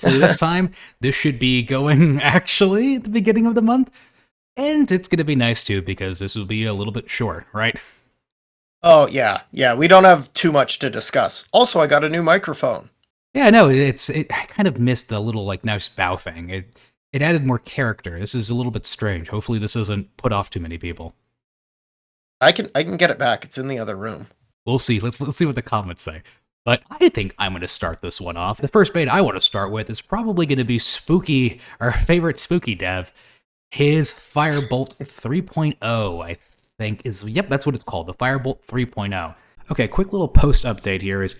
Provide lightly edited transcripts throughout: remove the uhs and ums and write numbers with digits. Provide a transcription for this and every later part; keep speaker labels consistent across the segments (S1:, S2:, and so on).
S1: hopefully this time, this should be going actually at the beginning of the month. And it's going to be nice too, because this will be a little bit short, right?
S2: Oh, yeah. Yeah, we don't have too much to discuss. Also, I got a new microphone.
S1: Yeah, no, I kind of missed the little like nice bow thing. It added more character. This is a little bit strange. Hopefully this doesn't put off too many people.
S2: I can get it back. It's in the other room.
S1: We'll see. Let's see what the comments say. But I think I'm going to start this one off. The first bait I want to start with is probably going to be Spooky, our favorite SpookyDev. His Firebolt 3.0, I think is, yep, that's what it's called, the Firebolt 3.0. Okay, quick little post update here is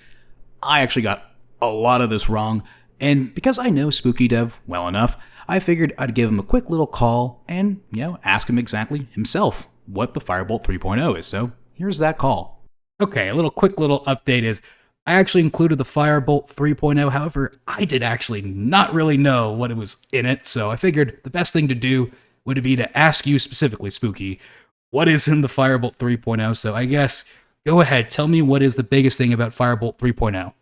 S1: I actually got a lot of this wrong, and because I know SpookyDev well enough, I figured I'd give him a quick little call and, ask him exactly himself what the Firebolt 3.0 is. So here's that call. Okay, a quick little update is I actually included the Firebolt 3.0. However, I did actually not really know what it was in it, so I figured the best thing to do would be to ask you specifically, Spooky, what is in the Firebolt 3.0? So I guess, go ahead, tell me what is the biggest thing about Firebolt 3.0.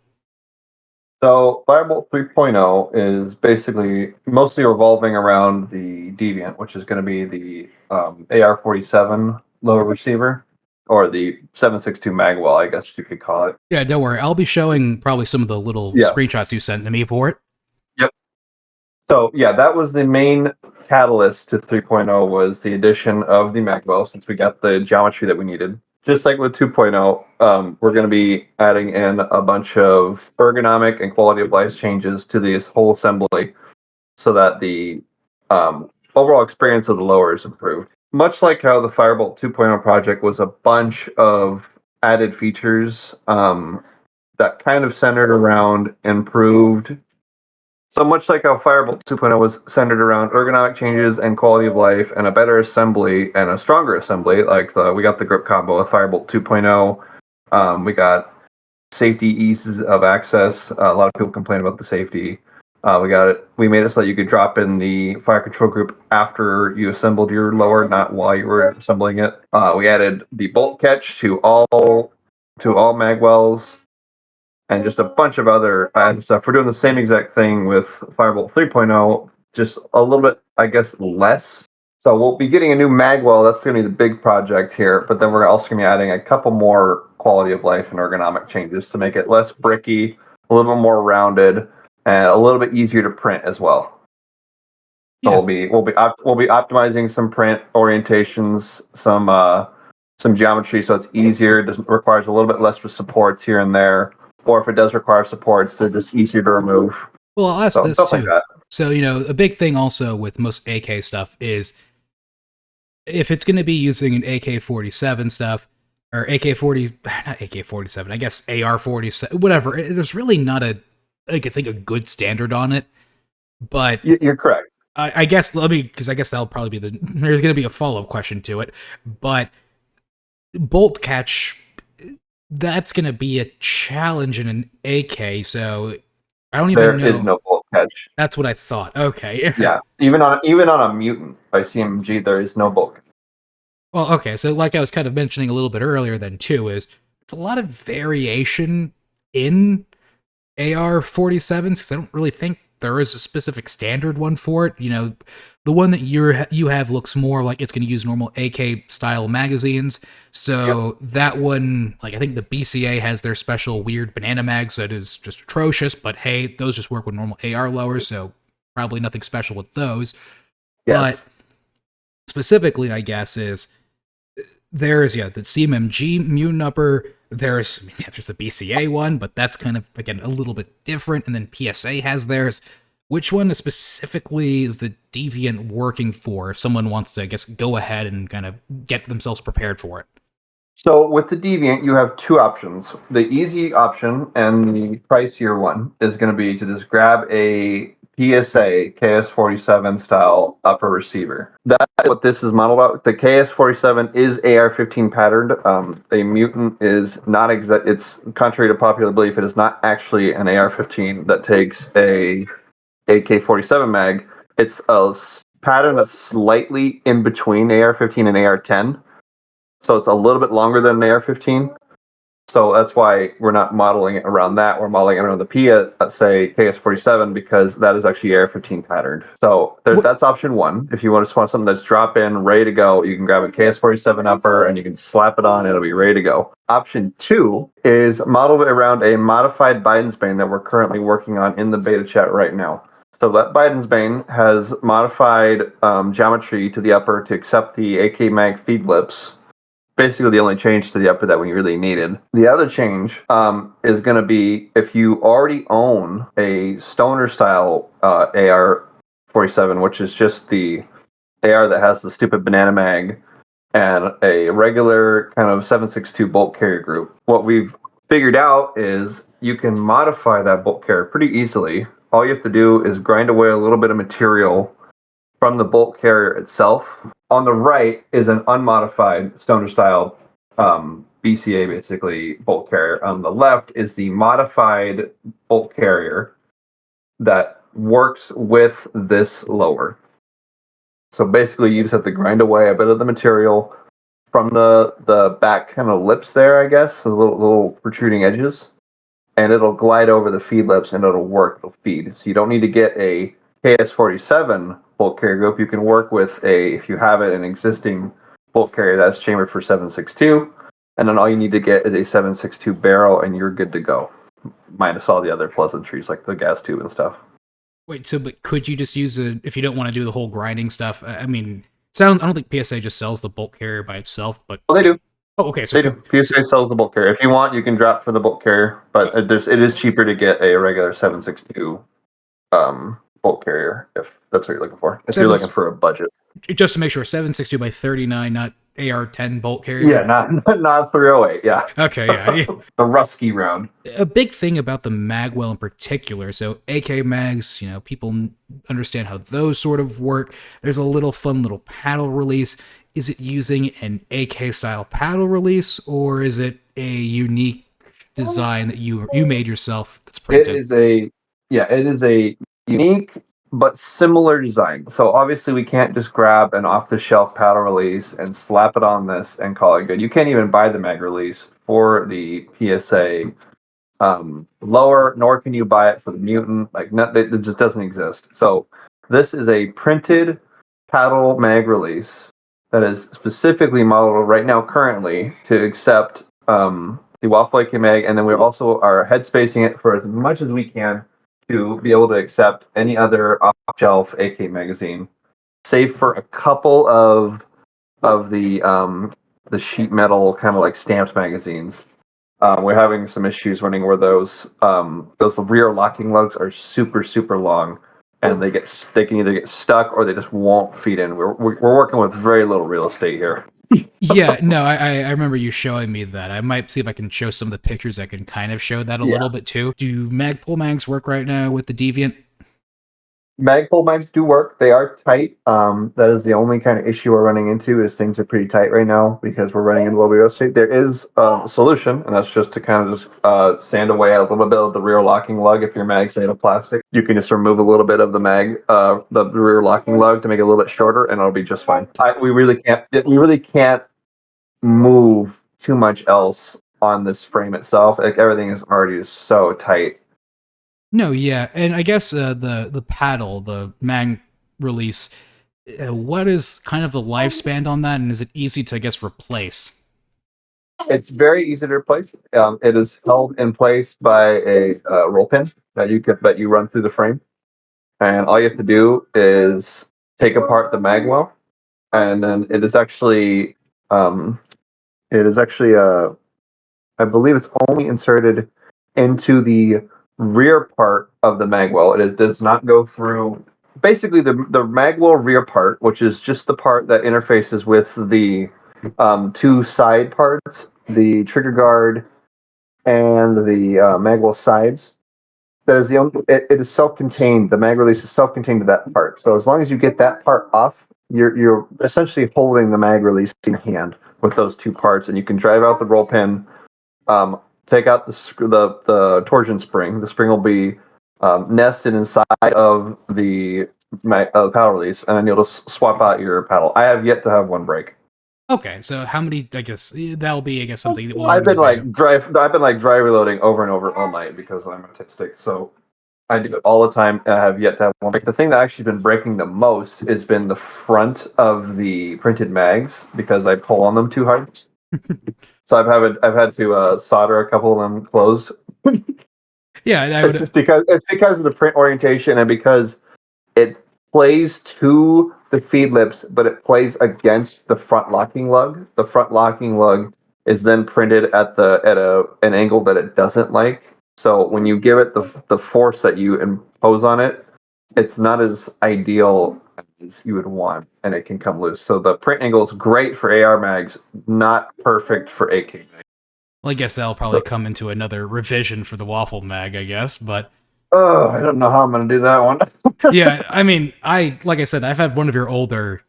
S3: So Firebolt 3.0 is basically mostly revolving around the Deviant, which is going to be the AR-47 lower receiver, or the 7.62 magwell, I guess you could call it.
S1: Yeah, don't worry. I'll be showing probably some of the little screenshots you sent to me for it.
S3: Yep. So yeah, that was the main catalyst to 3.0, was the addition of the magwell, since we got the geometry that we needed. Just like with 2.0, we're going to be adding in a bunch of ergonomic and quality of life changes to this whole assembly so that the overall experience of the lower is improved. Much like how the Firebolt 2.0 project was a bunch of added features that kind of centered around improved. So much like how Firebolt 2.0 was centered around ergonomic changes and quality of life and a better assembly and a stronger assembly, like we got the grip combo with Firebolt 2.0. We got safety eases of access. A lot of people complain about the safety. We made it so that you could drop in the fire control group after you assembled your lower, not while you were assembling it. We added the bolt catch to all magwells, and just a bunch of other added stuff. We're doing the same exact thing with Firebolt 3.0, just a little bit, I guess, less. So we'll be getting a new magwell. That's going to be the big project here. But then we're also going to be adding a couple more quality of life and ergonomic changes to make it less bricky, a little bit more rounded, and a little bit easier to print as well. So we'll be optimizing some print orientations, some geometry, so it's easier. It requires a little bit less for supports here and there. Or if it does require supports, they're just easier to remove.
S1: Well, I'll ask this too.
S3: Like
S1: so, a big thing also with most AK stuff is if it's going to be using an AK-47 stuff, or AK-40, not AK-47, I guess AR-47, whatever, there's really not a good standard on it. But
S3: you're correct.
S1: I guess, because I guess that'll probably be there's going to be a follow-up question to it. But bolt catch, that's going to be a challenge in an AK, so I don't even know.
S3: There is no bolt catch.
S1: That's what I thought. Okay.
S3: Yeah, even on a mutant by CMG, there is no bolt catch.
S1: Well, okay, so like I was kind of mentioning a little bit earlier then too, is it's a lot of variation in AR-47s, because I don't really think there is a specific standard one for it. The one that you have looks more like it's going to use normal AK style magazines. So that one, like I think the BCA has their special weird banana mags that is just atrocious, but hey, those just work with normal AR lowers, so probably nothing special with those. Yes. But specifically, I guess, is there's the CMMG mutant upper. There's the BCA one, but that's kind of, again, a little bit different. And then PSA has theirs. Which one specifically is the Deviant working for if someone wants to, I guess, go ahead and kind of get themselves prepared for it?
S3: So with the Deviant, you have two options. The easy option and the pricier one is going to be to just grab a PSA KS-47 style upper receiver. That's what this is modeled out. The KS-47 is AR-15 patterned. A mutant is not exact. It's contrary to popular belief. It is not actually an AR-15 that takes a AK-47 mag. It's a pattern that's slightly in between AR-15 and AR-10. So it's a little bit longer than an AR-15. So that's why we're not modeling it around that. We're modeling it around the P at, say, KS47, because that is actually AR-15 patterned. So that's option one. If you want something that's drop in, ready to go, you can grab a KS47 upper and you can slap it on, it'll be ready to go. Option two is modeled around a modified Biden's Bane that we're currently working on in the beta chat right now. So that Biden's Bane has modified geometry to the upper to accept the AK mag feed lips. Basically the only change to the upper that we really needed. The other change is going to be if you already own a stoner style AR-47, which is just the AR that has the stupid banana mag and a regular kind of 7.62 bolt carrier group. What we've figured out is you can modify that bolt carrier pretty easily. All you have to do is grind away a little bit of material from the bolt carrier itself. On the right is an unmodified stoner style BCA, basically, bolt carrier. On the left is the modified bolt carrier that works with this lower. So basically, you just have to grind away a bit of the material from the back kind of lips there, I guess, the little protruding edges, and it'll glide over the feed lips and it'll work, it'll feed. So you don't need to get a KS47 bolt carrier group. You can work with if you have an existing bolt carrier that's chambered for 7.62, and then all you need to get is a 7.62 barrel and you're good to go, minus all the other pleasantries like the gas tube and stuff.
S1: Wait, but could you just use it if you don't want to do the whole grinding stuff? I mean, I don't think PSA just sells the bolt carrier by itself, but...
S3: Well, they do.
S1: Oh, okay. So
S3: they do. PSA sells the bolt carrier. If you want, you can drop for the bolt carrier, but it is cheaper to get a regular 7.62 bolt carrier if that's what you're looking for. If you're looking for a budget.
S1: Just to make sure, 7.62 by 39, not AR-10 bolt carrier?
S3: Yeah, not 308, yeah.
S1: Okay, yeah.
S3: The Rusky round.
S1: A big thing about the magwell in particular, so AK mags, people understand how those sort of work. There's a fun little paddle release. Is it using an AK style paddle release, or is it a unique design that you made yourself that's printed?
S3: It is a unique but similar design. So obviously we can't just grab an off-the-shelf paddle release and slap it on this and call it good. You can't even buy the mag release for the PSA lower, nor can you buy it for the Mutant. It just doesn't exist. So this is a printed paddle mag release that is specifically modeled right now currently to accept the Waffle AK mag, and then we also are head spacing it for as much as we can to be able to accept any other off-shelf AK magazine, save for a couple of the sheet metal kind of like stamped magazines. We're having some issues running where those rear locking lugs are super long, and they can either get stuck or they just won't feed in. We're working with very little real estate here.
S1: Yeah, no, I remember you showing me that. I might see if I can show some of the pictures that can kind of show that a little bit too. Do Magpul mags work right now with the Deviant?
S3: Magpul mags do work. They are tight. That is the only kind of issue we're running into, is things are pretty tight right now because we're running into low real estate. There is a solution, and that's just to kind of just sand away a little bit of the rear locking lug. If your mag's made of plastic, you can just remove a little bit of the the rear locking lug to make it a little bit shorter, and it'll be just fine. We really can't move too much else on this frame itself. Like, everything is already so tight.
S1: No, yeah, and I guess the paddle, the mag release, what is kind of the lifespan on that, and is it easy to, I guess, replace?
S3: It's very easy to replace. It is held in place by a roll pin that you run through the frame, and all you have to do is take apart the magwell, and then it is actually I believe it's only inserted into the rear part of the magwell. It does not go through. Basically, the magwell rear part, which is just the part that interfaces with the two side parts, the trigger guard and the magwell sides. That is the only. It is self-contained. The mag release is self-contained to that part. So as long as you get that part off, you're essentially holding the mag release in your hand with those two parts, and you can drive out the roll pin. Take out the torsion spring. The spring will be nested inside of the paddle release, and then you'll just swap out your paddle. I have yet to have one break.
S1: Okay, so how many? I guess that'll be, I guess, something that we'll
S3: I've
S1: learn
S3: been
S1: in the beta.
S3: I've been like dry reloading over and over all night because I'm autistic. So I do it all the time. I have yet to have one break. The thing that actually been breaking the most has been the front of the printed mags because I pull on them too hard. So I've had to solder a couple of them closed.
S1: Yeah, I
S3: It's
S1: would.
S3: just because of the print orientation and because it plays to the feed lips, but it plays against the front locking lug. The front locking lug is then printed at an angle that it doesn't like. So when you give it the force that you impose on it, it's not as ideal as you would want, and it can come loose. So the print angle is great for AR mags, not perfect for AK mags.
S1: Well, I guess that'll probably come into another revision for the waffle mag, I guess. But
S3: Oh, I don't know how I'm gonna do that one.
S1: yeah, I mean, like I said, I've had one of your older,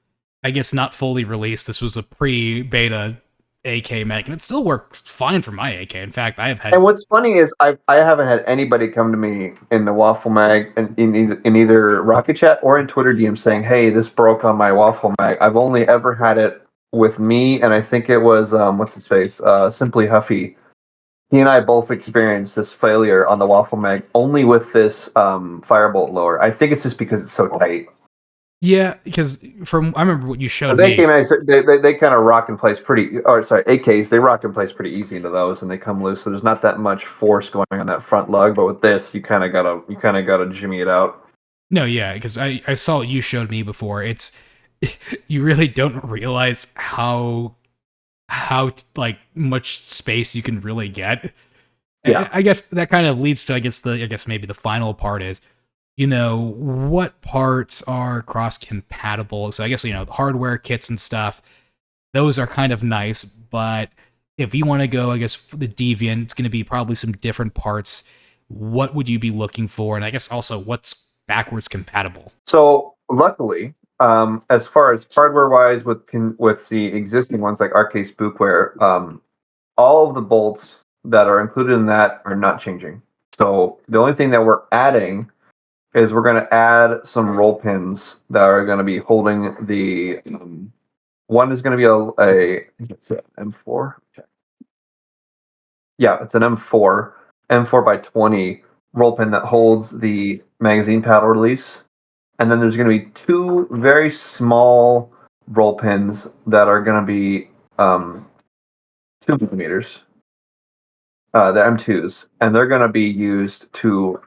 S1: I guess not fully released. This was a pre-beta AK mag, and it still works fine for my AK. In fact, I have had.
S3: And what's funny is I haven't had anybody come to me in the Waffle Mag and in either Rocket Chat or in Twitter DM saying, "Hey, this broke on my Waffle Mag." I've only ever had it with me, and I think it was what's his face, Simply Huffy. He and I both experienced this failure on the Waffle Mag only with this Firebolt lower. I think it's just because it's so tight.
S1: Yeah, because I remember what you showed
S3: Because AK
S1: me.
S3: mags, they kind of rock in place AKs, they rock in place pretty easy into those, and they come loose. So there's not that much force going on that front lug. But with this, you kind of gotta jimmy it out.
S1: No, yeah, because I saw what you showed me before. It's you really don't realize how like much space you can really get.
S3: Yeah.
S1: I guess that kind of leads to I guess maybe the final part is, what parts are cross compatible. So I guess hardware kits and stuff, those are kind of nice, but if you want to go, I guess, for the Deviant, it's going to be probably some different parts. What would you be looking for? And I guess also what's backwards compatible?
S3: So luckily, as far as hardware wise, with the existing ones like RK Spookware, all of the bolts that are included in that are not changing. So the only thing that we're adding is we're going to add some roll pins that are going to be holding the. One is going to be I think it's an M4. Yeah, it's an M4 by 20 roll pin that holds the magazine paddle release. And then there's going to be two very small roll pins that are going to be 2 millimeters. The M2s, and they're going to be used to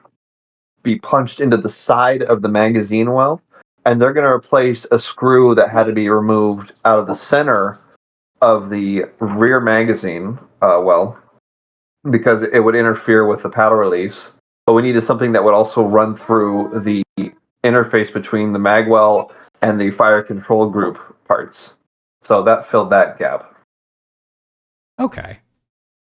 S3: be punched into the side of the magazine well, and they're going to replace a screw that had to be removed out of the center of the rear magazine well, because it would interfere with the paddle release. But we needed something that would also run through the interface between the magwell and the fire control group parts. So that filled that gap.
S1: Okay.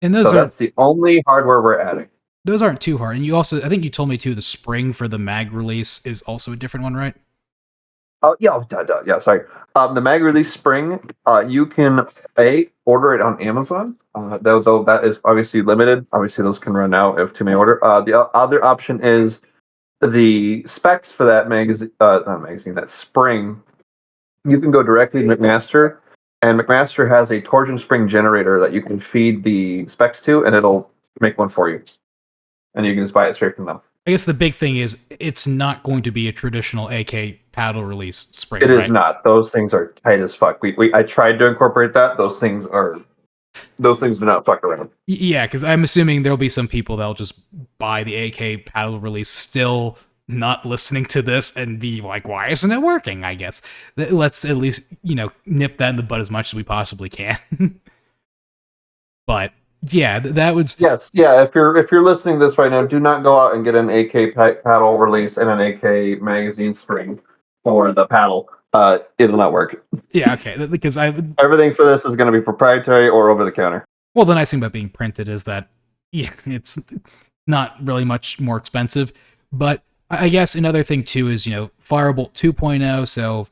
S1: And
S3: So that's the only hardware we're adding.
S1: those aren't too hard. And you also, I think you told me too, the spring for the mag release is also a different one, right?
S3: Oh yeah, yeah. Sorry. The mag release spring, you can order it on Amazon. Though that is obviously limited. Obviously, those can run out if too many order. The other option is the specs for that that spring. You can go directly to McMaster, and McMaster has a torsion spring generator that you can feed the specs to, and it'll make one for you, and you can just buy it straight from them.
S1: I guess the big thing is it's not going to be a traditional AK paddle release spring.
S3: It
S1: right?
S3: is not. Those things are tight as fuck. I tried to incorporate that. Those things do not fuck around.
S1: Yeah, because I'm assuming there'll be some people that'll just buy the AK paddle release, still not listening to this, and be like, "Why isn't it working?" I guess let's at least nip that in the bud as much as we possibly can. But yeah, that was
S3: Yes, yeah. If you're listening to this right now, do not go out and get an AK paddle release and an AK magazine spring for the paddle. It'll not work.
S1: yeah okay because
S3: Everything for this is going to be proprietary or over the counter.
S1: well, the nice thing about being printed is that it's not really much more expensive. But I guess another thing too is Firebolt 2.0. So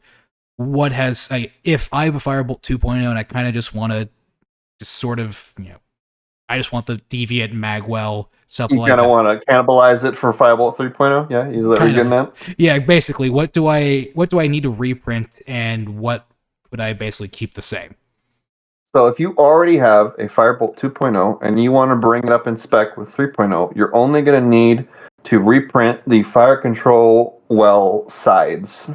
S1: if I have a Firebolt 2.0 and I kind of just want to just sort of I just want the Deviant Magwell stuff
S3: You
S1: like
S3: kind
S1: that.
S3: of want to cannibalize it for Firebolt 3.0. Yeah, is that what you're getting at?
S1: Yeah, basically, what do I need to reprint, and what would I basically keep the same?
S3: So if you already have a Firebolt 2.0 and you want to bring it up in spec with 3.0, you're only going to need to reprint the fire control well sides.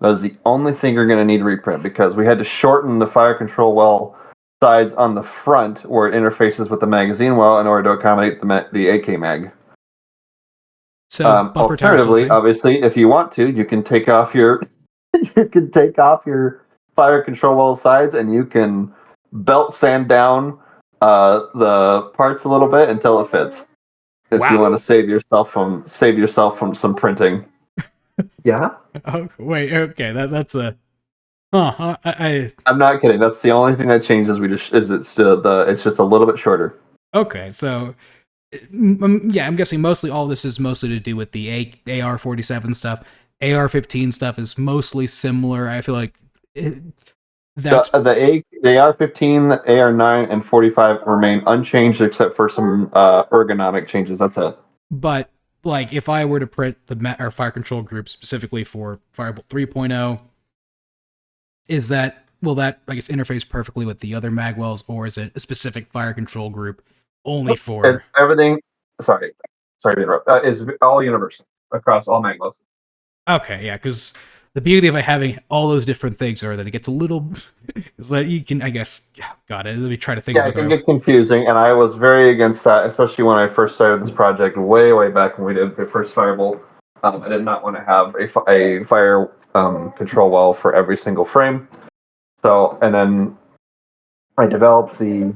S3: That is the only thing you're going to need to reprint, because we had to shorten the fire control well sides on the front where it interfaces with the magazine well in order to accommodate the AK mag.
S1: So buffer
S3: Alternatively, obviously, if you want to, you can take off your fire control well sides and you can belt sand down the parts a little bit until it fits. If you want to save yourself from some printing. Yeah.
S1: Oh wait, okay, that's a.
S3: I'm not kidding. That's the only thing that changes. It's just a little bit shorter.
S1: Okay, so yeah, I'm guessing mostly all this is mostly to do with the AR-47 stuff. AR-15 stuff is mostly similar. I feel like that's
S3: the AR-15, the AR-9, and 45 remain unchanged except for some ergonomic changes. That's it.
S1: But like, if I were to print the fire control group specifically for Firebolt 3.0, will that I guess interface perfectly with the other magwells, or is it a specific fire control group only for
S3: everything? Sorry to interrupt. Is all universal across all magwells.
S1: Okay, yeah, because the beauty of having all those different things are that it gets a little. Is that you can, I guess. God, let me try to think.
S3: Yeah, it can get confusing, and I was very against that, especially when I first started this project way back when we did the first Firebolt. I did not want to have a fire control well for every single frame. So, and then I developed the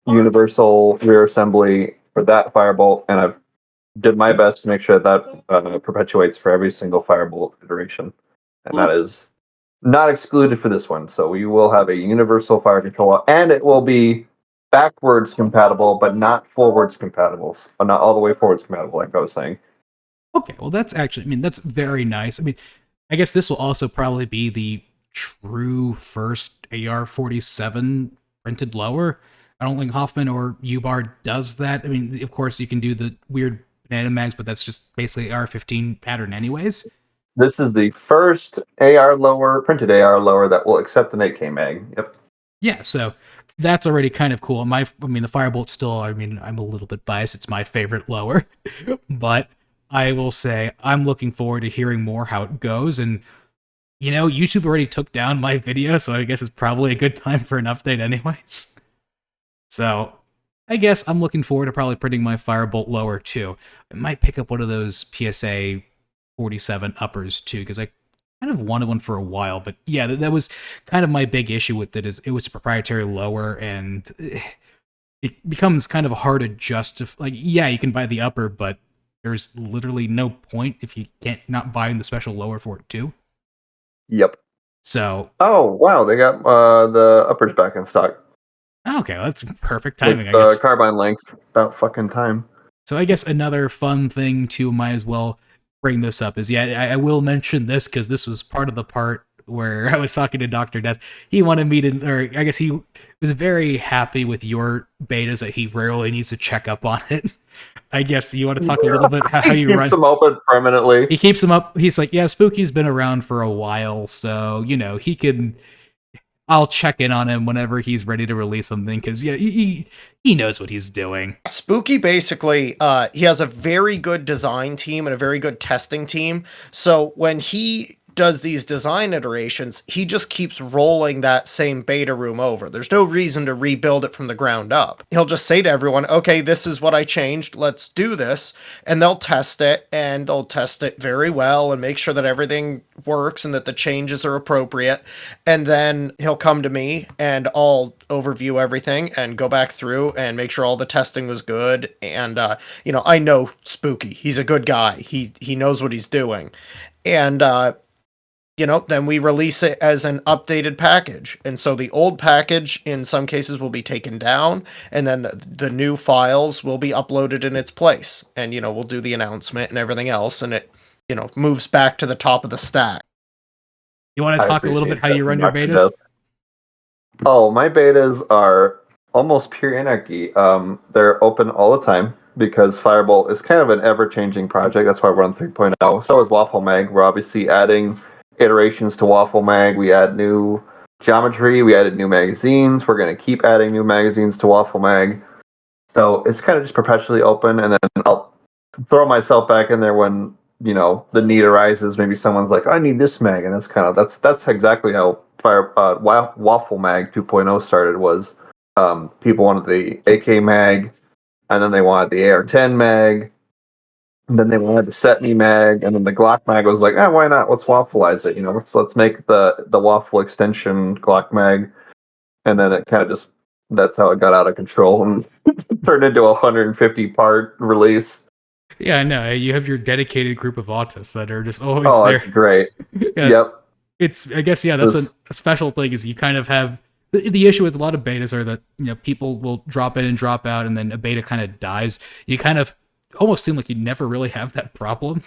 S3: universal rear assembly for that Firebolt, and I've did my best to make sure that perpetuates for every single Firebolt iteration, and that is not excluded for this one. So we will have a universal fire control, and it will be backwards compatible, but not forwards compatible. Not all the way forwards compatible, like I was saying.
S1: Okay, well that's actually, I mean, that's very nice. I mean, I guess this will also probably be the true first AR-47 printed lower. I don't think Hoffman or Ubar does that. I mean, of course, you can do the weird banana mags, but that's just basically AR-15 pattern anyways.
S3: This is the first AR lower, printed AR lower that will accept an 8K mag. Yep.
S1: Yeah, so that's already kind of cool. The Firebolt still, I mean, I'm a little bit biased. It's my favorite lower. But I will say I'm looking forward to hearing more how it goes. And, you know, YouTube already took down my video, so I guess it's probably a good time for an update anyways. So I guess I'm looking forward to probably printing my Firebolt lower too. I might pick up one of those PSA 47 uppers too, because I kind of wanted one for a while. But yeah, that was kind of my big issue with it, is it was a proprietary lower, and it becomes kind of hard to justify. Like, yeah, you can buy the upper, but there's literally no point if you can't not buy the special lower for it too.
S3: Yep.
S1: So.
S3: Oh wow, they got the uppers back in stock.
S1: Okay, well, that's perfect timing,
S3: I guess. Carbine length, about fucking time.
S1: So I guess another fun thing too, might as well bring this up, is, yeah, I will mention this because this was part of the part where I was talking to Dr. Death. He wanted me to, or I guess he was very happy with your betas, that he rarely needs to check up on it. I guess you want to talk a little bit how you run. He keeps
S3: them open permanently.
S1: He keeps them up. He's like, yeah, Spooky's been around for a while, so, you know, he can... I'll check in on him whenever he's ready to release something, because yeah, he knows what he's doing.
S2: Spooky basically, he has a very good design team and a very good testing team. So when he does these design iterations, he just keeps rolling that same beta room over. There's no reason to rebuild it from the ground up. He'll just say to everyone, okay, this is what I changed, let's do this. And they'll test it, and they'll test it very well and make sure that everything works and that the changes are appropriate. And then he'll come to me and I'll overview everything and go back through and make sure all the testing was good. And, you know, I know Spooky. He's a good guy. He knows what he's doing. And, you know, then we release it as an updated package. And so the old package, in some cases, will be taken down, and then the new files will be uploaded in its place. And, you know, we'll do the announcement and everything else, and it, you know, moves back to the top of the stack.
S1: You want to talk a little bit how you run your betas?
S3: Oh, my betas are almost pure anarchy. They're open all the time, because Firebolt is kind of an ever-changing project. That's why we're on 3.0. So is Waffle Mag. We're obviously adding iterations to Waffle Mag. We add new geometry. We added new magazines. We're going to keep adding new magazines to Waffle Mag. So it's kind of just perpetually open, and then I'll throw myself back in there when the need arises. Maybe someone's like, "I need this mag," and that's exactly how Waffle Mag 2.0 started. Was people wanted the AK mag, and then they wanted the AR-10 mag, and then they wanted the Set Me mag, and then the Glock mag was like, why not? Let's waffleize it. Let's make the waffle extension Glock mag, and then it kind of just that's how it got out of control and turned into a 150 part release.
S1: Yeah, I know. You have your dedicated group of autists that are just always
S3: Oh,
S1: there.
S3: that's great.
S1: Yeah,
S3: Yep.
S1: I guess, that's a special thing is you kind of have the issue with a lot of betas are that, people will drop in and drop out and then a beta kind of dies. You kind of almost seem like you never really have that problem.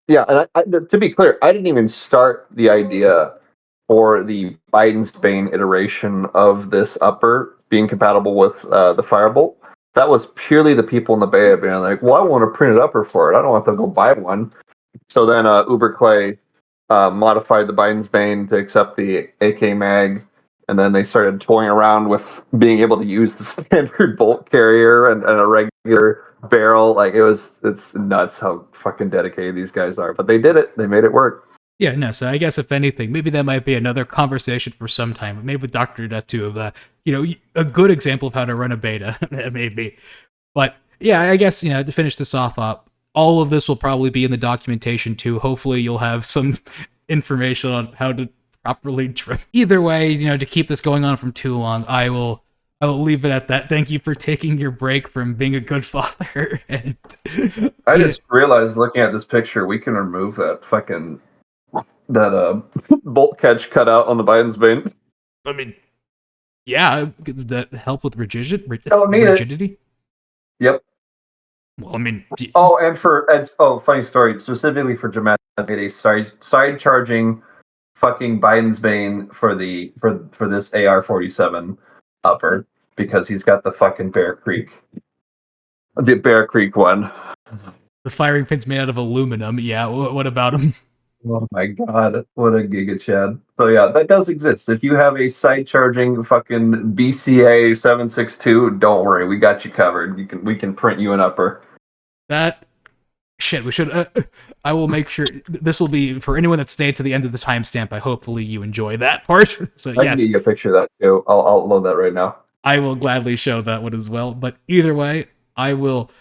S3: Yeah, and I, to be clear, I didn't even start the idea for the Biden's Bane iteration of this upper being compatible with the Firebolt. That was purely the people in the beta being like, well, I want a printed upper for it. I don't want to go buy one. So then UberClay modified the Biden's Bane to accept the AK mag, and then they started toying around with being able to use the standard bolt carrier and a regular barrel. Like it's nuts how fucking dedicated these guys are. But they did it. They made it work.
S1: Yeah, no, so I guess if anything, maybe that might be another conversation for some time, maybe with Dr. Death too, of a good example of how to run a beta, maybe. But yeah, I guess, to finish this off, all of this will probably be in the documentation too. Hopefully you'll have some information on how to properly trim. Either way, to keep this going on from too long, I will leave it at that. Thank you for taking your break from being a good father. And
S3: I just realized looking at this picture, we can remove that bolt catch cut out on the Biden's Bane.
S1: I mean, yeah, that help with rigidity.
S3: Yep.
S1: Well, I mean,
S3: funny story. Specifically for Jamet, made a side charging fucking Biden's Bane for this AR-47 upper because he's got the fucking Bear Creek one.
S1: The firing pin's made out of aluminum. Yeah, what about him?
S3: Oh my god, what a Giga Chad. So yeah, that does exist. If you have a side charging fucking BCA 762, don't worry, we got you covered. We can print you an upper.
S1: We should I will make sure this will be for anyone that stayed to the end of the timestamp. Hopefully you enjoy that part. So
S3: I can get you a picture of that too. I'll load that right now.
S1: I will gladly show that one as well. But either way, I will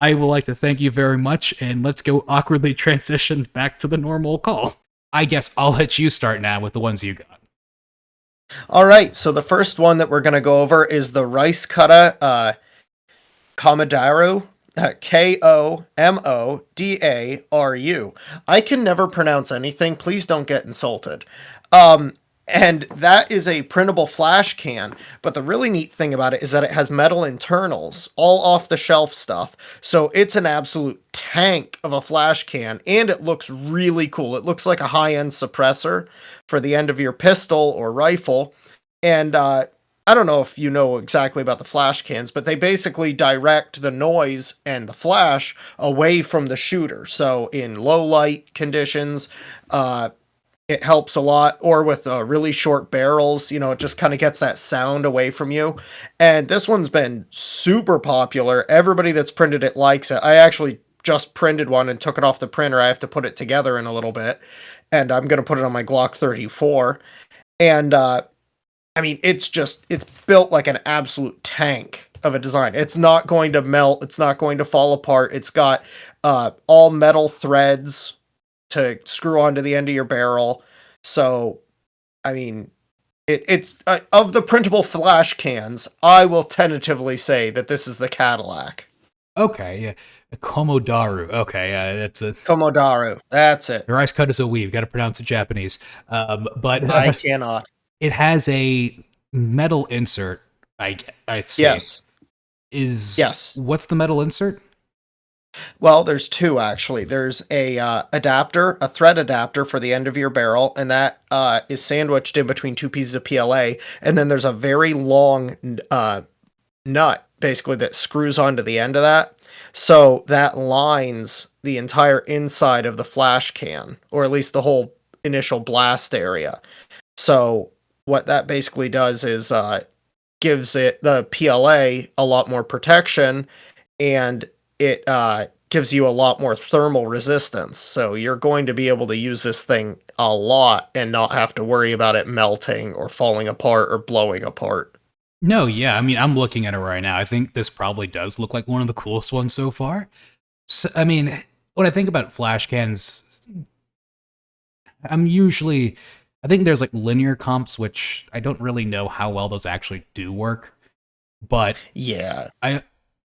S1: like to thank you very much, and let's go awkwardly transition back to the normal call. I guess I'll let you start now with the ones you got.
S2: All right, so the first one that we're going to go over is the RICECUTTA Komodaru, Komodaru. I can never pronounce anything. Please don't get insulted. And that is a printable flash can, but the really neat thing about it is that it has metal internals, all off-the-shelf stuff, so it's an absolute tank of a flash can, and it looks really cool. It looks like a high-end suppressor for the end of your pistol or rifle, and I don't know if you know exactly about the flash cans, but they basically direct the noise and the flash away from the shooter, so in low light conditions, it helps a lot, or with really short barrels, it just kind of gets that sound away from you. And this one's been super popular. Everybody that's printed it likes it. I actually just printed one and took it off the printer. I have to put it together in a little bit, and I'm going to put it on my Glock 34. And, it's built like an absolute tank of a design. It's not going to melt. It's not going to fall apart. It's got all metal threads to screw onto the end of your barrel. So, it's of the printable flash cans, I will tentatively say that this is the Cadillac.
S1: Okay, yeah. Komodaru. Okay, that's a
S2: Komodaru. That's it.
S1: Your RICECUTTA is a weave. Got to pronounce it Japanese. But
S2: I cannot.
S1: It has a metal insert. I see.
S2: Yes.
S1: Yes. What's the metal insert?
S2: Well, there's two, actually. There's a a thread adapter for the end of your barrel, and that is sandwiched in between two pieces of PLA, and then there's a very long nut, basically, that screws onto the end of that, so that lines the entire inside of the flash can, or at least the whole initial blast area. So what that basically does is gives it the PLA a lot more protection, and it gives you a lot more thermal resistance. So you're going to be able to use this thing a lot and not have to worry about it melting or falling apart or blowing apart.
S1: No, yeah, I mean, I'm looking at it right now. I think this probably does look like one of the coolest ones so far. So, I mean, when I think about flash cans, I think there's like linear comps, which I don't really know how well those actually do work. But
S2: Yeah.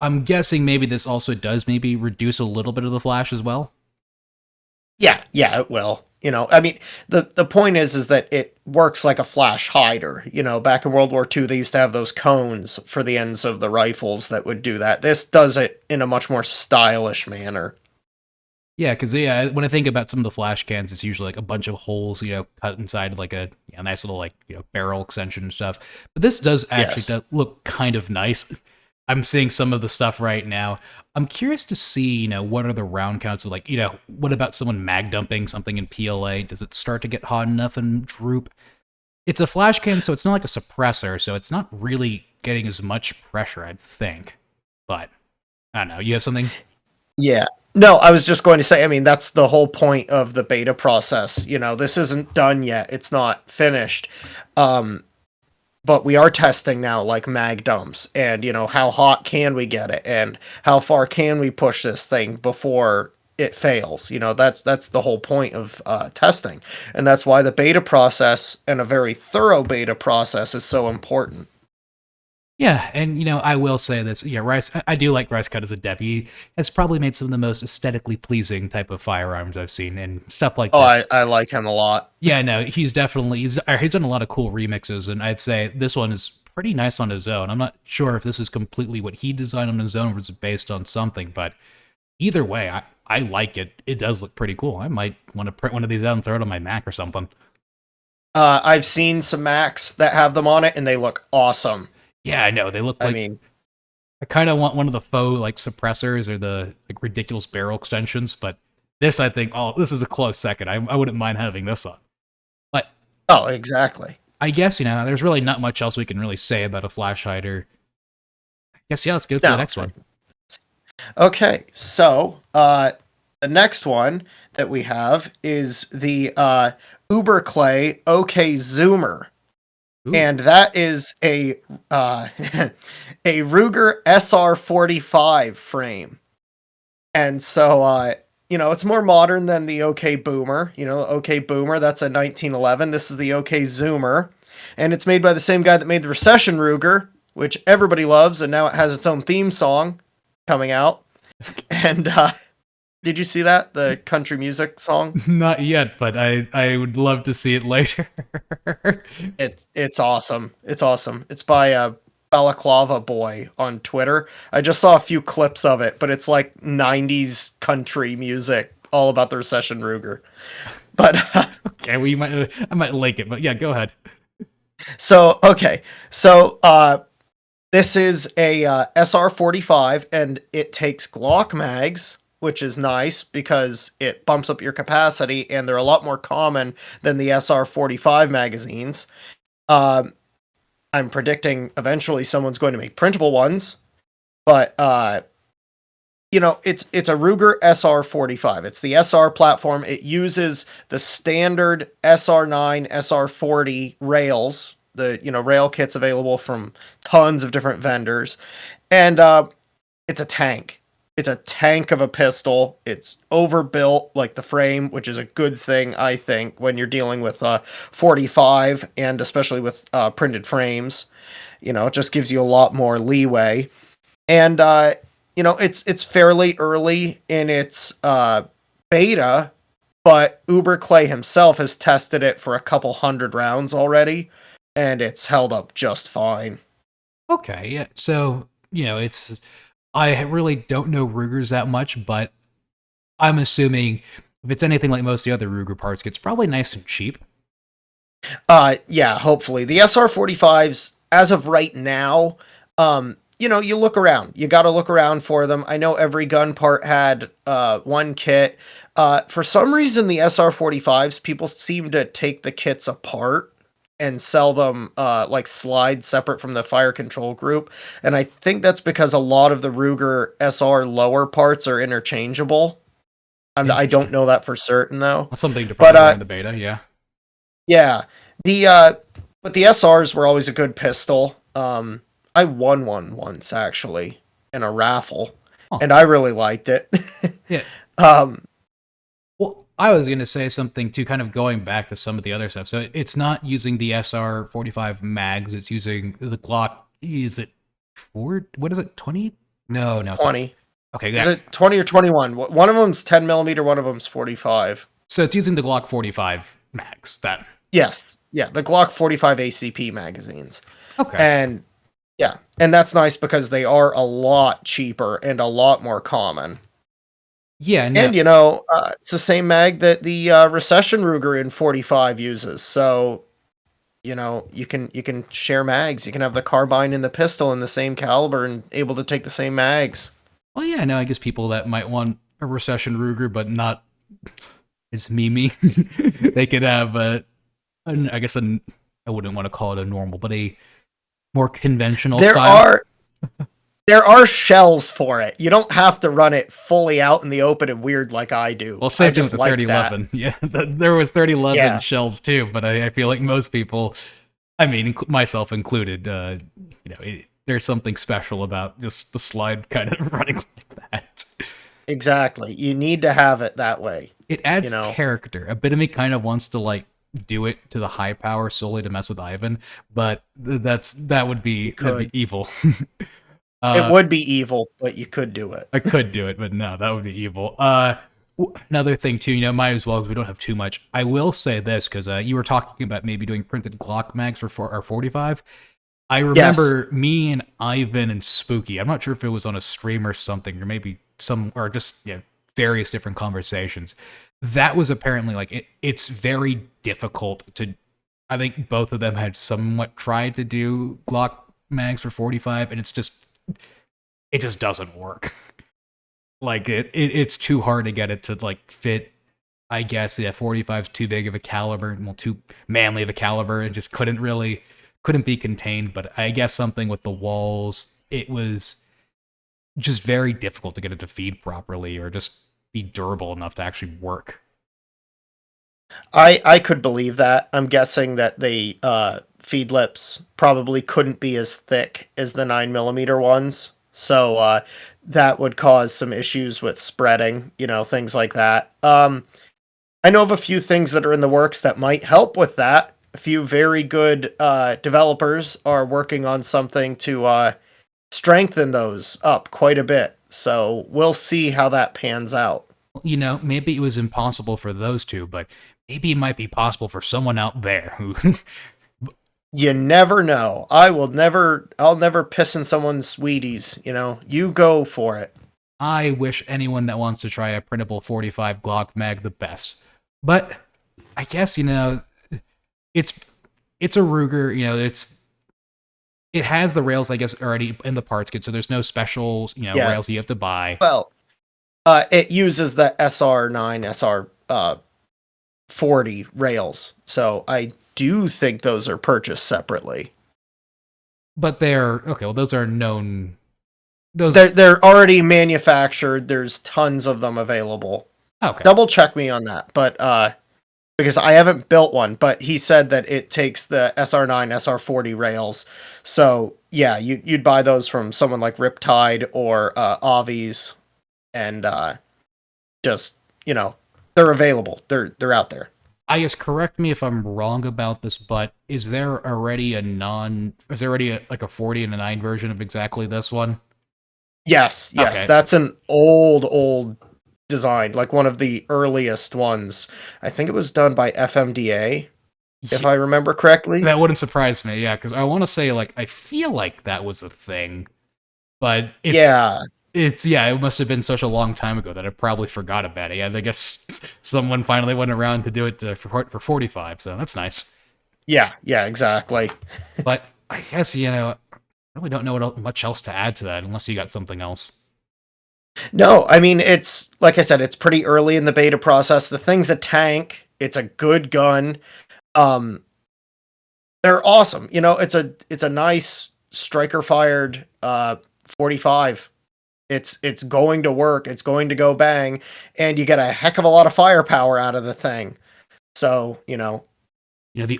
S1: I'm guessing maybe this also does maybe reduce a little bit of the flash as well.
S2: Yeah, it will. I mean, the point is that it works like a flash hider. Back in World War II, they used to have those cones for the ends of the rifles that would do that. This does it in a much more stylish manner.
S1: Yeah, because when I think about some of the flash cans, it's usually like a bunch of holes, cut inside like a nice little like barrel extension and stuff. But this does actually look kind of nice. I'm seeing some of the stuff right now. I'm curious to see, what are the round counts of, like, what about someone mag dumping something in PLA? Does it start to get hot enough and droop? It's a flash can, so it's not like a suppressor, so it's not really getting as much pressure, I'd think. But, I don't know. You have something?
S2: Yeah. No, I was just going to say, I mean, that's the whole point of the beta process. This isn't done yet. It's not finished. But we are testing now, like mag dumps, and how hot can we get it, and how far can we push this thing before it fails. That's the whole point of testing, and that's why the beta process, and a very thorough beta process, is so important.
S1: Yeah, and I will say this. Yeah, I do like RICECUTTA as a dev. He has probably made some of the most aesthetically pleasing type of firearms I've seen, and stuff like this.
S2: I like him a lot.
S1: Yeah, no, he's done a lot of cool remixes, and I'd say this one is pretty nice on his own. I'm not sure if this is completely what he designed on his own, or was based on something, but either way, I like it. It does look pretty cool. I might want to print one of these out and throw it on my Mac or something.
S2: I've seen some Macs that have them on it, and they look awesome.
S1: Yeah, I know. They look like... I kind of want one of the faux, like, suppressors or the like ridiculous barrel extensions, but this, I think, this is a close second. I wouldn't mind having this on. But...
S2: Oh, exactly.
S1: I guess, there's really not much else we can really say about a flash hider. I guess, let's go to the next one.
S2: Okay, so, the next one that we have is the UberClay OkZoomer.
S1: Ooh.
S2: And that is a a Ruger SR45 frame. And so it's more modern than the OkBoomer. The OkBoomer, that's a 1911. This is the OkZoomer, and it's made by the same guy that made the Recession Ruger, which everybody loves, and now it has its own theme song coming out. And did you see that? The country music song?
S1: Not yet, but I would love to see it later.
S2: It's awesome. It's awesome. It's by Balaclava Boy on Twitter. I just saw a few clips of it, but it's like 90s country music, all about the Recession Ruger. But
S1: okay, I might like it, but yeah, go ahead.
S2: So this is a SR45, and it takes Glock mags, which is nice because it bumps up your capacity, and they're a lot more common than the SR45 magazines. I'm predicting eventually someone's going to make printable ones, but it's a Ruger SR45. It's the SR platform. It uses the standard SR9, SR40 rails, the rail kits available from tons of different vendors, and it's a tank. It's a tank of a pistol. It's overbuilt, like the frame, which is a good thing, I think, when you're dealing with 45, and especially with printed frames. It just gives you a lot more leeway. And, it's fairly early in its beta, but UberClay himself has tested it for a couple hundred rounds already, and it's held up just fine.
S1: Okay, yeah. So, I really don't know Rugers that much, but I'm assuming if it's anything like most of the other Ruger parts, it's probably nice and cheap.
S2: Yeah, hopefully. The SR45s, as of right now, you look around. You got to look around for them. I know every gun part had one kit. For some reason, the SR45s, people seem to take the kits apart and sell them like slides separate from the fire control group. And I think that's because a lot of the Ruger SR lower parts are interchangeable. I don't know that for certain though.
S1: That's something to probably learn in the beta, yeah.
S2: Yeah. But the SRs were always a good pistol. I won one once actually in a raffle, and I really liked it.
S1: Yeah. Well, I was going to say something too, kind of going back to some of the other stuff. So it's not using the SR-45 mags. It's using the Glock. Is it 4? What is it? 20? No,
S2: 20.
S1: Okay,
S2: is it 20 or 21? One of them's 10 millimeter, one of them's 45.
S1: So it's using the Glock 45 mags.
S2: Yes, yeah, the Glock 45 ACP magazines.
S1: Okay,
S2: and that's nice because they are a lot cheaper and a lot more common.
S1: Yeah,
S2: and it's the same mag that the Recession Ruger in 45 uses. So, you can share mags. You can have the carbine and the pistol in the same caliber and able to take the same mags.
S1: Well, yeah, no, I guess people that might want a Recession Ruger, but not as me, they could have I wouldn't want to call it a normal, but a more conventional style.
S2: There are shells for it. You don't have to run it fully out in the open and weird like I do.
S1: Well, same thing with the 3011. Yeah, there was 3011 shells too, but I feel like most people, I mean, myself included, there's something special about just the slide kind of running like that.
S2: Exactly. You need to have it that way.
S1: It adds character. A bit of me kind of wants to like do it to the high power solely to mess with Ivan, but that would be evil.
S2: It would be evil, but you could do it.
S1: I could do it, but no, that would be evil. Another thing too, might as well because we don't have too much. I will say this because you were talking about maybe doing printed Glock mags for 45. I remember me and Ivan and Spooky. I'm not sure if it was on a stream or something, or maybe just various different conversations. That was apparently like it's very difficult to. I think both of them had somewhat tried to do Glock mags for 45, and it just doesn't work. Like it's too hard to get it to like fit. I guess 45 is too big of a caliber, too manly of a caliber, and just couldn't be contained. But I guess something with the walls, it was just very difficult to get it to feed properly or just be durable enough to actually work.
S2: I could believe that. I'm guessing that the feed lips probably couldn't be as thick as the 9mm ones. So that would cause some issues with spreading, things like that. I know of a few things that are in the works that might help with that. A few very good developers are working on something to strengthen those up quite a bit. So we'll see how that pans out.
S1: Maybe it was impossible for those two, but maybe it might be possible for someone out there who...
S2: You never know. I'll never piss in someone's Wheaties, You go for it.
S1: I wish anyone that wants to try a printable 45 Glock mag the best. But I guess, it's a Ruger, it has the rails, I guess, already in the parts kit, so there's no special, rails you have to buy.
S2: Well, it uses the SR9, SR40 rails, so I do think those are purchased separately.
S1: But those are known.
S2: They're already manufactured. There's tons of them available.
S1: Okay.
S2: Double check me on that, but because I haven't built one, but he said that it takes the SR9, SR40 rails. So yeah, you'd buy those from someone like Riptide or Avi's, and just they're available. They're out there.
S1: I guess correct me if I'm wrong about this, but is there already a 40 and a 9 version of exactly this one?
S2: Yes,
S1: Okay.
S2: That's an old design, like one of the earliest ones. I think it was done by FMDA, if I remember correctly.
S1: That wouldn't surprise me, yeah, because I want to say, I feel like that was a thing, but it must have been such a long time ago that I probably forgot about it. Yeah, I guess someone finally went around to do it for 45, so that's nice.
S2: Yeah, exactly.
S1: But I guess, I really don't know much else to add to that unless you got something else.
S2: No, I mean, it's, like I said, it's pretty early in the beta process. The thing's a tank. It's a good gun. They're awesome. You know, it's a nice striker fired 45. It's going to work. It's going to go bang, and you get a heck of a lot of firepower out of the thing. So,
S1: The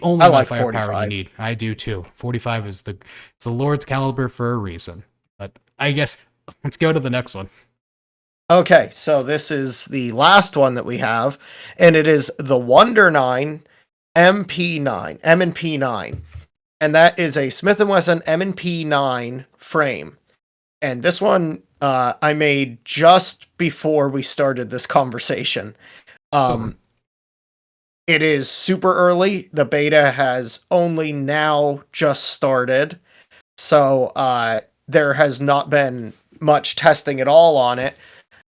S1: only
S2: I
S1: amount
S2: like
S1: of firepower you
S2: 45.
S1: need. I do too. 45 is it's the Lord's caliber for a reason. But I guess let's go to the next one.
S2: Okay, so this is the last one that we have, and it is the Wonder 9 MP9, M&P9. And that is a Smith & Wesson M&P9 frame. And this one I made just before we started this conversation. It is super early. The beta has only now just started. So there has not been much testing at all on it.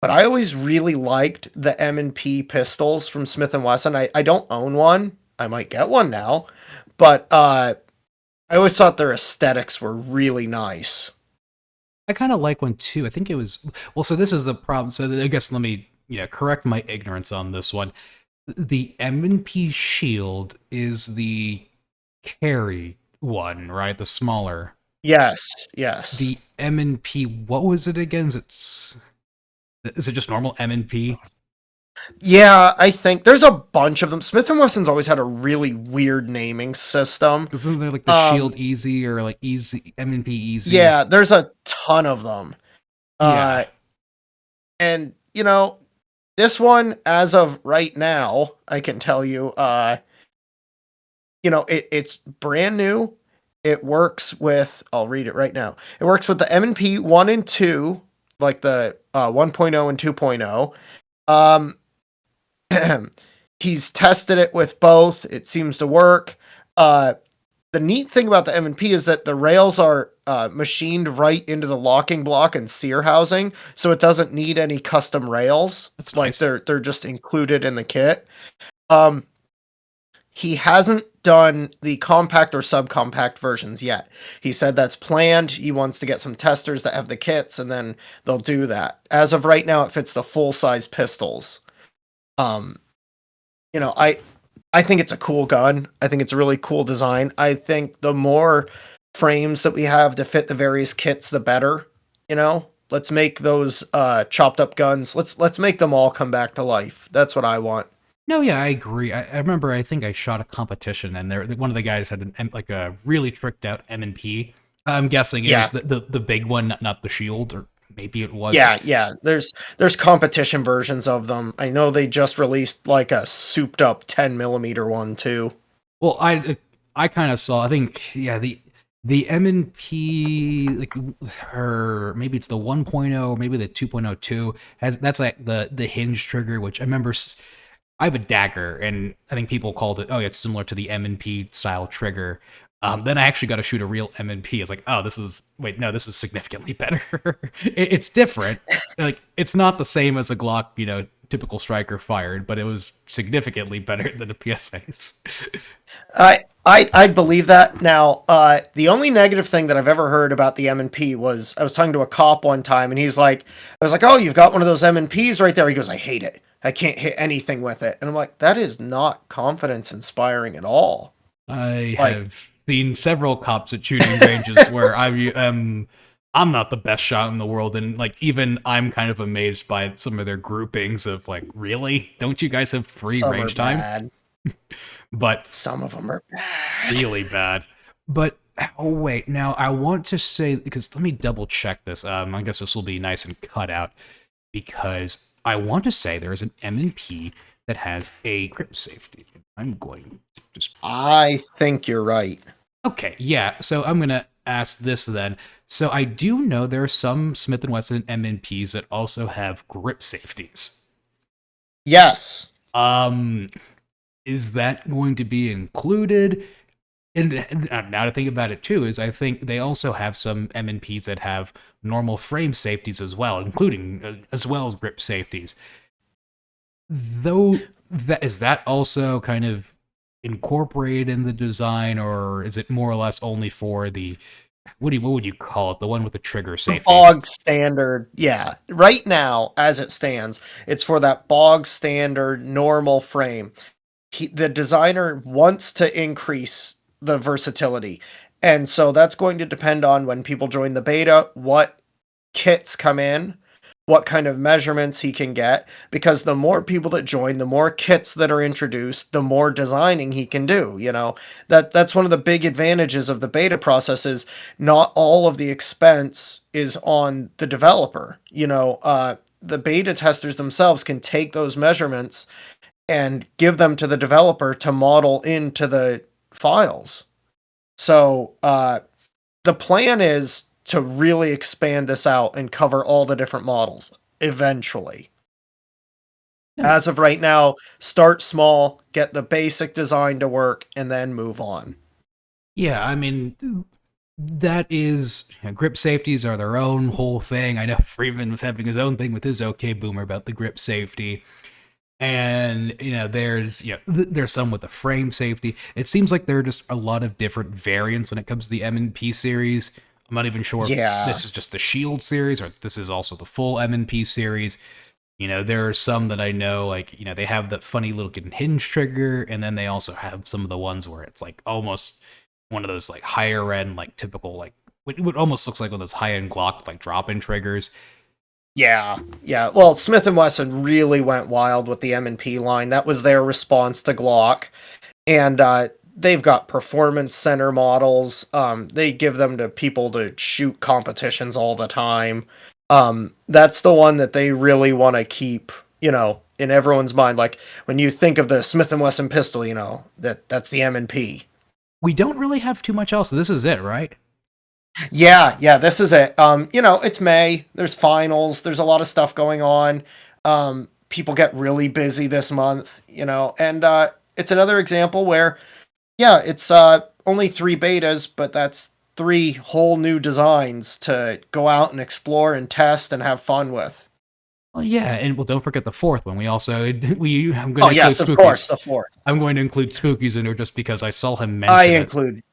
S2: But I always really liked the M&P pistols from Smith & Wesson. I don't own one. I might get one now. But I always thought their aesthetics were really nice.
S1: I kind of like one too. I think it was so this is the problem. So I guess let me correct my ignorance on this one. The M&P shield is the carry one, right? The smaller.
S2: Yes.
S1: The M&P, what was it again? Is it just normal M&P?
S2: Yeah, I think there's a bunch of them. Smith & Wesson's always had a really weird naming system.
S1: Isn't there like the Shield Easy or like Easy M&P Easy?
S2: Yeah, there's a ton of them.
S1: Yeah.
S2: And this one, as of right now, I can tell you, it's brand new. It works with, I'll read it right now. It works with the M&P 1 and 2, like the 1.0 and 2.0. He's tested it with both. It seems to work. The neat thing about the M&P is that the rails are machined right into the locking block and sear housing, so it doesn't need any custom rails.
S1: That's
S2: like
S1: nice.
S2: they're just included in the kit. He hasn't done the compact or subcompact versions yet. He said that's planned. He wants to get some testers that have the kits, and then they'll do that. As of right now, it fits the full-size pistols. I think it's a cool gun. I think it's a really cool design. I think the more frames that we have to fit the various kits, the better. Let's make those chopped up guns. Let's make them all come back to life. That's what I want.
S1: No, yeah, I agree. I remember. I think I shot a competition, and one of the guys had a really tricked out M&P. I'm guessing it was the big one, not the shield, or maybe it was.
S2: Yeah. There's competition versions of them. I know they just released like a souped up 10mm one too.
S1: Well, I kind of saw. I think the M&P or maybe it's the 1.0, maybe the 2.02 that's like the hinge trigger, which I remember. I have a dagger, and I think people called it, it's similar to the M&P style trigger. Then I actually got to shoot a real M&P. I was like, this is significantly better. It's different. Like, it's not the same as a Glock, typical striker fired, but it was significantly better than a PSA's.
S2: I'd believe that. Now, the only negative thing that I've ever heard about the M&P was I was talking to a cop one time, and I was like, oh, you've got one of those M&Ps right there. He goes, I hate it. I can't hit anything with it. And I'm like, that is not confidence inspiring at all.
S1: I have seen several cops at shooting ranges where I'm not the best shot in the world, and even I'm kind of amazed by some of their groupings of really? Don't you guys have free range time? But
S2: some of them are bad.
S1: Really bad. But wait, now I want to say, because let me double check this. I guess this will be nice and cut out, because I want to say there is an M&P that has a grip safety. I'm going to just...
S2: I think you're right.
S1: Okay, yeah. So I'm going to ask this then. So I do know there are some Smith & Wesson M&Ps that also have grip safeties.
S2: Yes.
S1: Is that going to be included? And now to think about it too, is I think they also have some M&Ps that have normal frame safeties as well, including as well as grip safeties. Though, is that also kind of incorporated in the design, or is it more or less only for the, what would you call it, the one with the trigger safety?
S2: Bog standard, yeah. Right now, as it stands, it's for that bog standard normal frame. The designer wants to increase the versatility. And so that's going to depend on when people join the beta, what kits come in, what kind of measurements he can get, because the more people that join, the more kits that are introduced, the more designing he can do. That's one of the big advantages of the beta process is not all of the expense is on the developer. The beta testers themselves can take those measurements and give them to the developer to model into the files. So the plan is to really expand this out and cover all the different models eventually.
S1: Yeah.
S2: As of right now, start small, get the basic design to work, and then move on.
S1: Yeah, I mean, that is, grip safeties are their own whole thing. I know Freeman was having his own thing with his OkZoomer about the grip safety. And, there's some with the frame safety. It seems like there are just a lot of different variants when it comes to the M&P series. I'm not even sure if this is just the Shield series or this is also the full M&P series. There are some that I know, like, they have the funny looking hinge trigger, and then they also have some of the ones where it's like almost one of those like higher end, like typical, like what almost looks like one of those high end Glock like drop-in triggers.
S2: Yeah. Well, Smith & Wesson really went wild with the M&P line. That was their response to Glock. And they've got performance center models. They give them to people to shoot competitions all the time. That's the one that they really want to keep, in everyone's mind. Like when you think of the Smith & Wesson pistol, that's the M&P.
S1: We don't really have too much else. This is it, right?
S2: Yeah, this is it. It's May. There's finals. There's a lot of stuff going on. People get really busy this month, and it's another example where, it's only 3 betas, but that's 3 whole new designs to go out and explore and test and have fun with.
S1: Well, yeah, and don't forget the 4th one. I'm going to
S2: of course, the 4th.
S1: I'm going to include Spookies in there just because I saw him mention
S2: it.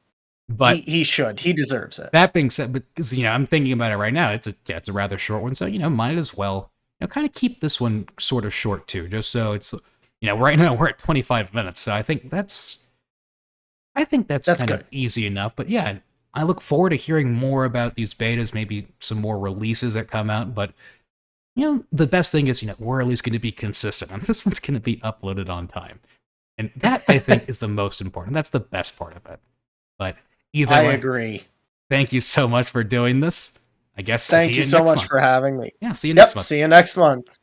S2: But he should. He deserves it.
S1: That being said, because I'm thinking about it right now, it's a rather short one, so might as well kind of keep this one sort of short too, just so it's right now we're at 25 minutes, so I think that's kind
S2: good.
S1: of easy enough. But yeah, I look forward to hearing more about these betas, maybe some more releases that come out. But the best thing is we're at least going to be consistent, and this one's going to be uploaded on time, and that I think is the most important. That's the best part of it. But either way,
S2: agree.
S1: Thank you so much for doing this. I guess.
S2: Thank you so much for having me.
S1: Yeah, see you next month.
S2: See you next month.